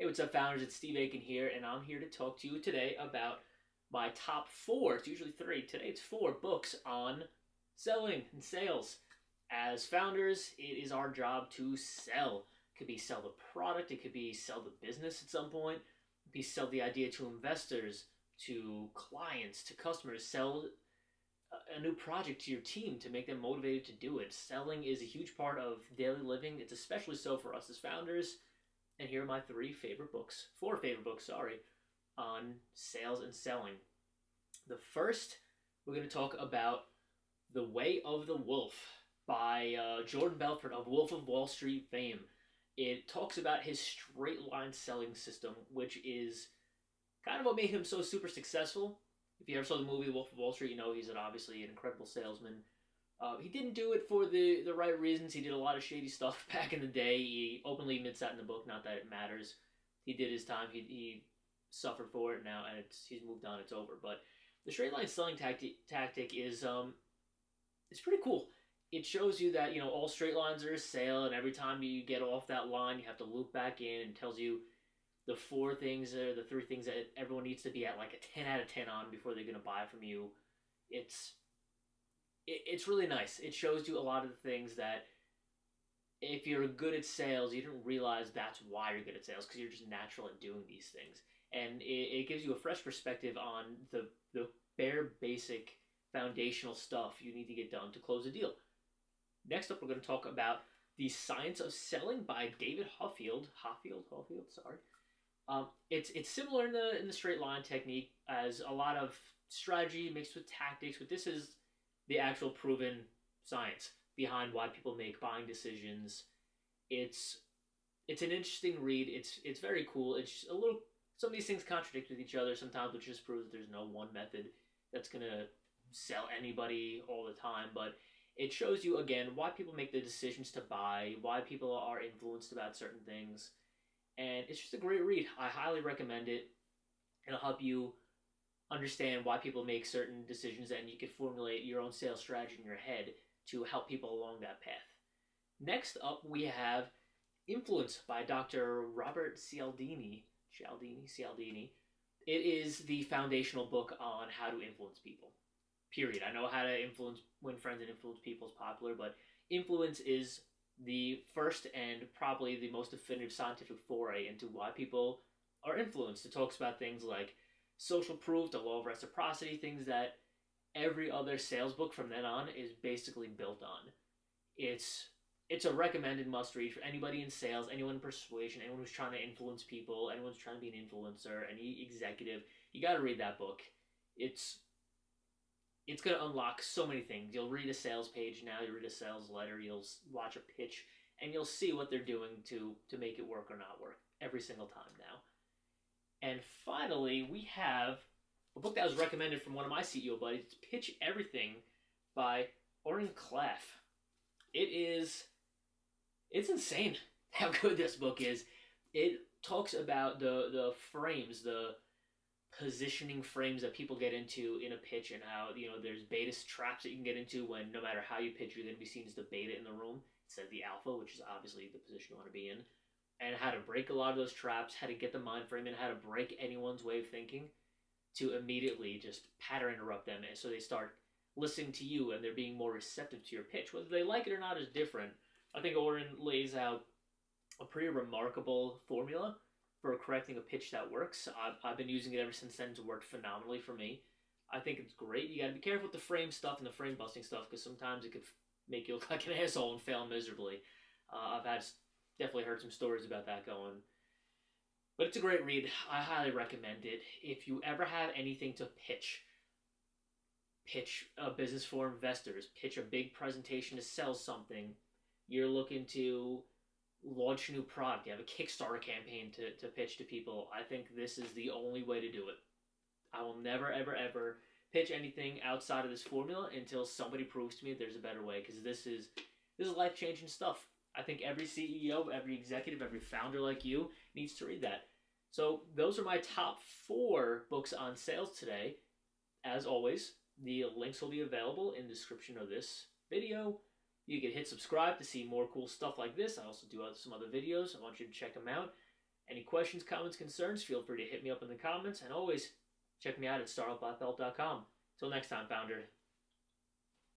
Hey, what's up, founders? It's Steve Aiken here, and I'm here to talk to you today about my top four. It's usually three. Today it's four books on selling and sales. As founders, it is our job to sell. It could be sell the product, it could be sell the business at some point, it could be sell the idea to investors, to clients, to customers, sell a new project to your team to make them motivated to do it. Selling is a huge part of daily living. It's especially so for us as founders. And here are my four favorite books, sorry, on sales and selling. The first, we're going to talk about The Way of the Wolf by Jordan Belfort of Wolf of Wall Street fame. It talks about his straight line selling system, which is kind of what made him so super successful. If you ever saw the movie Wolf of Wall Street, you know he's obviously an incredible salesman. He didn't do it for the right reasons. He did a lot of shady stuff back in the day. He openly admits that in the book. Not that it matters. He did his time. He suffered for it now, and he's moved on. It's over. But the straight line selling tactic is it's pretty cool. It shows you that all straight lines are a sale, and every time you get off that line, you have to loop back in, and tells you the four things or the three things that everyone needs to be at like a 10 out of 10 on before they're going to buy from you. It's really nice. It shows you a lot of the things that if you're good at sales, you didn't realize that's why you're good at sales because you're just natural at doing these things. And it gives you a fresh perspective on the bare basic foundational stuff you need to get done to close a deal. Next up, we're going to talk about The Science of Selling by David Hoffield, sorry. It's similar in the straight line technique as a lot of strategy mixed with tactics, but this is the actual proven science behind why people make buying decisions. It's an interesting read. It's very cool. It's a little, some of these things contradict with each other sometimes, which just proves that there's no one method that's gonna sell anybody all the time. But it shows you again why people make the decisions to buy, why people are influenced about certain things, and it's just a great read. I highly recommend it. It'll help you understand why people make certain decisions, and you can formulate your own sales strategy in your head to help people along that path. Next up, we have Influence by Dr. Robert Cialdini. It is the foundational book on how to influence people. Period. I know how to win friends and influence people is popular, but influence is the first and probably the most definitive scientific foray into why people are influenced. It talks about things like social proof, the law of reciprocity, things that every other sales book from then on is basically built on. It's a recommended must read for anybody in sales, anyone in persuasion, anyone who's trying to influence people, anyone who's trying to be an influencer, any executive. You got to read that book. It's going to unlock so many things. You'll read a sales page now, you'll read a sales letter, you'll watch a pitch, and you'll see what they're doing to make it work or not work every single time now. And finally, we have a book that was recommended from one of my CEO buddies. It's Pitch Everything by Oren Klaff. It's insane how good this book is. It talks about the frames, the positioning frames that people get into in a pitch, and how there's beta traps that you can get into when no matter how you pitch, you're going to be seen as the beta in the room instead of the alpha, which is obviously the position you want to be in. And how to break a lot of those traps, how to get the mind frame, and how to break anyone's way of thinking to immediately just pattern interrupt them, and so they start listening to you and they're being more receptive to your pitch. Whether they like it or not is different. I think Oren lays out a pretty remarkable formula for correcting a pitch that works. I've been using it ever since then. It's worked phenomenally for me. I think it's great. You got to be careful with the frame stuff and the frame busting stuff because sometimes it could make you look like an asshole and fail miserably. I've definitely heard some stories about that going. But it's a great read. I highly recommend it. If you ever have anything to pitch a business for investors, pitch a big presentation to sell something, you're looking to launch a new product, you have a Kickstarter campaign to pitch to people, I think this is the only way to do it. I will never, ever, ever pitch anything outside of this formula until somebody proves to me that there's a better way, because this is life-changing stuff. I think every CEO, every executive, every founder like you needs to read that. So those are my top four books on sales today. As always, the links will be available in the description of this video. You can hit subscribe to see more cool stuff like this. I also do some other videos. I want you to check them out. Any questions, comments, concerns, feel free to hit me up in the comments, and always check me out at startupbyfelt.com. Till next time, founder.